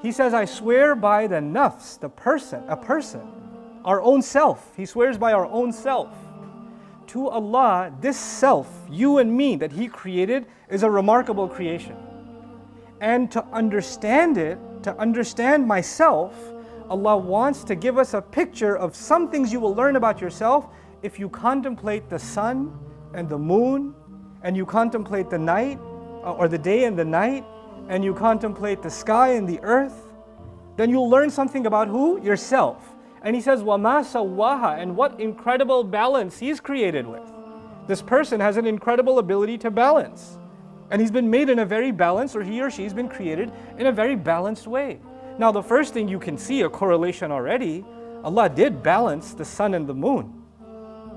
He says, I swear by the nafs, a person, our own self. He swears by our own self. To Allah, this self, you and me, that He created is a remarkable creation. And to understand it, to understand myself, Allah wants to give us a picture of some things you will learn about yourself if you contemplate the sun and the moon, and you contemplate the night, or the day and the night, and you contemplate the sky and the earth. Then you'll learn something about who? Yourself. And He says, وَمَا سَوَّاهَا, and what incredible balance He's created with. This person has an incredible ability to balance. And he's been made in a very balanced, or he or she's been created in a very balanced way. Now the first thing you can see a correlation already, Allah did balance the sun and the moon.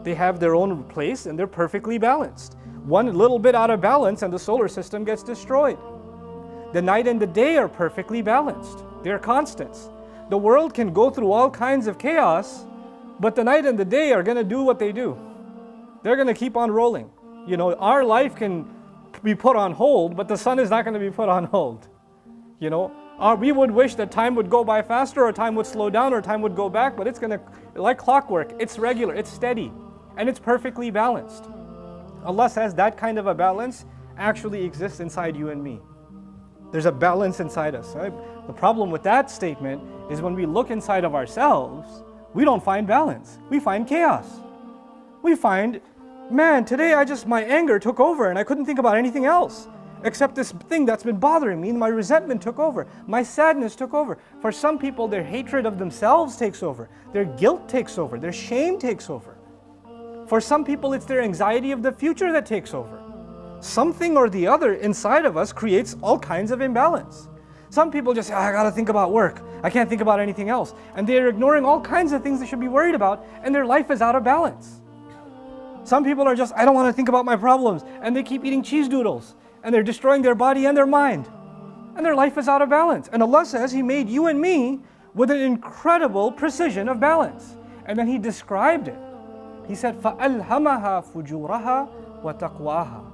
They have their own place and they're perfectly balanced. One little bit out of balance and the solar system gets destroyed. The night and the day are perfectly balanced. They're constants. The world can go through all kinds of chaos, but the night and the day are going to do what they do. They're going to keep on rolling. You know, our life can be put on hold, but the sun is not going to be put on hold. You know, we would wish that time would go by faster, or time would slow down, or time would go back, but it's going to, like clockwork, it's regular, it's steady, and it's perfectly balanced. Allah says that kind of a balance actually exists inside you and me. There's a balance inside us. Right? The problem with that statement is when we look inside of ourselves, we don't find balance. We find chaos. We find, man, today my anger took over and I couldn't think about anything else except this thing that's been bothering me. My resentment took over. My sadness took over. For some people, their hatred of themselves takes over. Their guilt takes over. Their shame takes over. For some people, it's their anxiety of the future that takes over. Something or the other inside of us creates all kinds of imbalance. Some people just say, I gotta think about work. I can't think about anything else. And they're ignoring all kinds of things they should be worried about, and their life is out of balance. Some people are just, I don't want to think about my problems, and they keep eating cheese doodles, and they're destroying their body and their mind. And their life is out of balance. And Allah says He made you and me with an incredible precision of balance. And then He described it. He said, فَأَلْهَمَهَا فُجُورَهَا وَتَقْوَاهَا.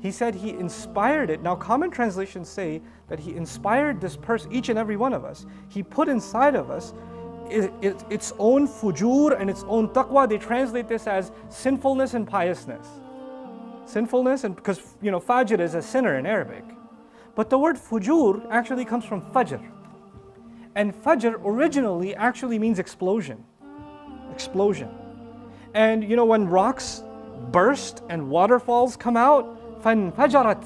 He said He inspired it. Now common translations say that He inspired this person, each and every one of us. He put inside of us its own fujur and its own taqwa. They translate this as sinfulness and piousness. Sinfulness, and because fajr is a sinner in Arabic. But the word fujur actually comes from fajr. And fajr originally actually means explosion. Explosion. And when rocks burst and waterfalls come out, فَانْفَجَرَتْ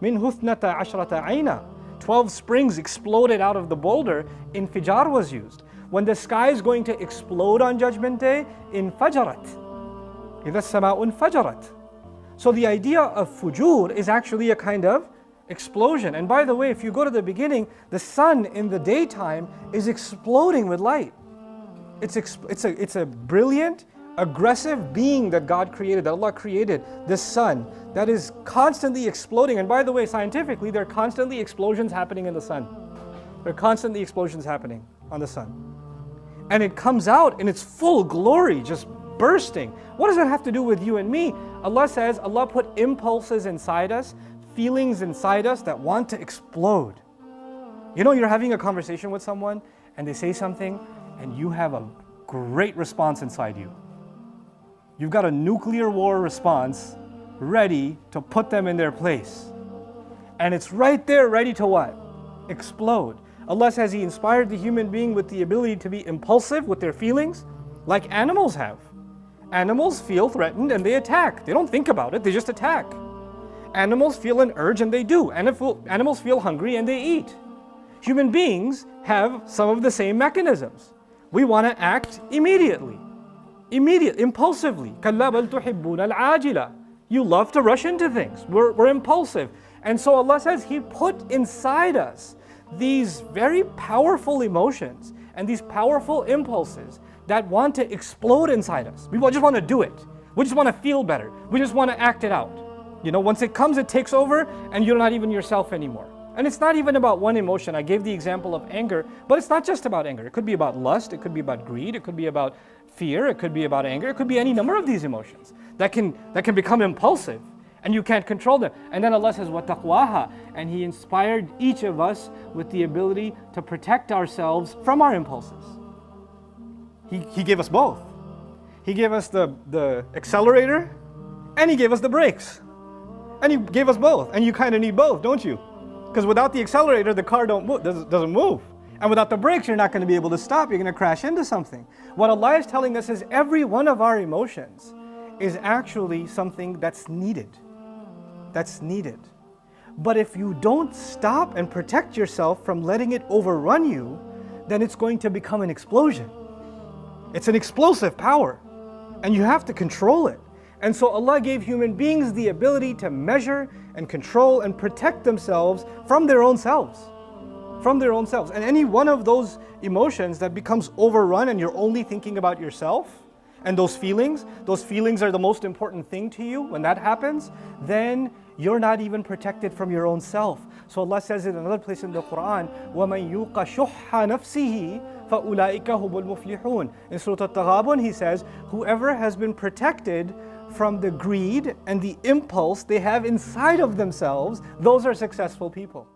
مِنْ هُثْنَةَ عَشْرَةَ عَيْنًا. 12 springs exploded out of the boulder. Infijar was used. When the sky is going to explode on Judgment Day, infajarat. إِذَا السَّمَاءُ انْفَجَرَتْ. So the idea of fujur is actually a kind of explosion. And by the way, if you go to the beginning, the sun in the daytime is exploding with light. It's a brilliant, aggressive being that God created, that Allah created, this sun, that is constantly exploding. And by the way, scientifically, there are constantly explosions happening in the sun. There are constantly explosions happening on the sun. And it comes out in its full glory, just bursting. What does that have to do with you and me? Allah says, Allah put impulses inside us, feelings inside us that want to explode. You're having a conversation with someone and they say something and you have a great response inside you. You've got a nuclear war response ready to put them in their place. And it's right there ready to what? Explode. Allah says He inspired the human being with the ability to be impulsive with their feelings, like animals have. Animals feel threatened and they attack. They don't think about it, they just attack. Animals feel an urge and they do. Animals feel hungry and they eat. Human beings have some of the same mechanisms. We want to act immediately. Impulsively. كَلَّا بَلْ تُحِبُّونَ الْعَاجِلَةَ. You love to rush into things. We're impulsive. And so Allah says He put inside us these very powerful emotions and these powerful impulses that want to explode inside us. We just want to do it. We just want to feel better. We just want to act it out. Once it comes, it takes over and you're not even yourself anymore. And it's not even about one emotion. I gave the example of anger, but it's not just about anger. It could be about lust, it could be about greed, it could be about fear, it could be about anger, it could be any number of these emotions that can become impulsive. and you can't control them. And then Allah says, وَتَقْوَاهَا, and He inspired each of us with the ability to protect ourselves from our impulses. He gave us both. He gave us the accelerator, and He gave us the brakes. And He gave us both. And you kind of need both, don't you? Because without the accelerator, the car doesn't move. And without the brakes, you're not going to be able to stop. You're going to crash into something. What Allah is telling us is every one of our emotions is actually something that's needed. That's needed. But if you don't stop and protect yourself from letting it overrun you, then it's going to become an explosion. It's an explosive power. And you have to control it. And so Allah gave human beings the ability to measure and control and protect themselves from their own selves. From their own selves. And any one of those emotions that becomes overrun and you're only thinking about yourself, and those feelings are the most important thing to you, when that happens, then you're not even protected from your own self. So Allah says in another place in the Quran, وَمَنْ يُوقَ شُحَّ نَفْسِهِ فَأُولَٰئِكَ هُمُ الْمُفْلِحُونَ. In Surah At-Taghabun, He says, whoever has been protected from the greed and the impulse they have inside of themselves, those are successful people.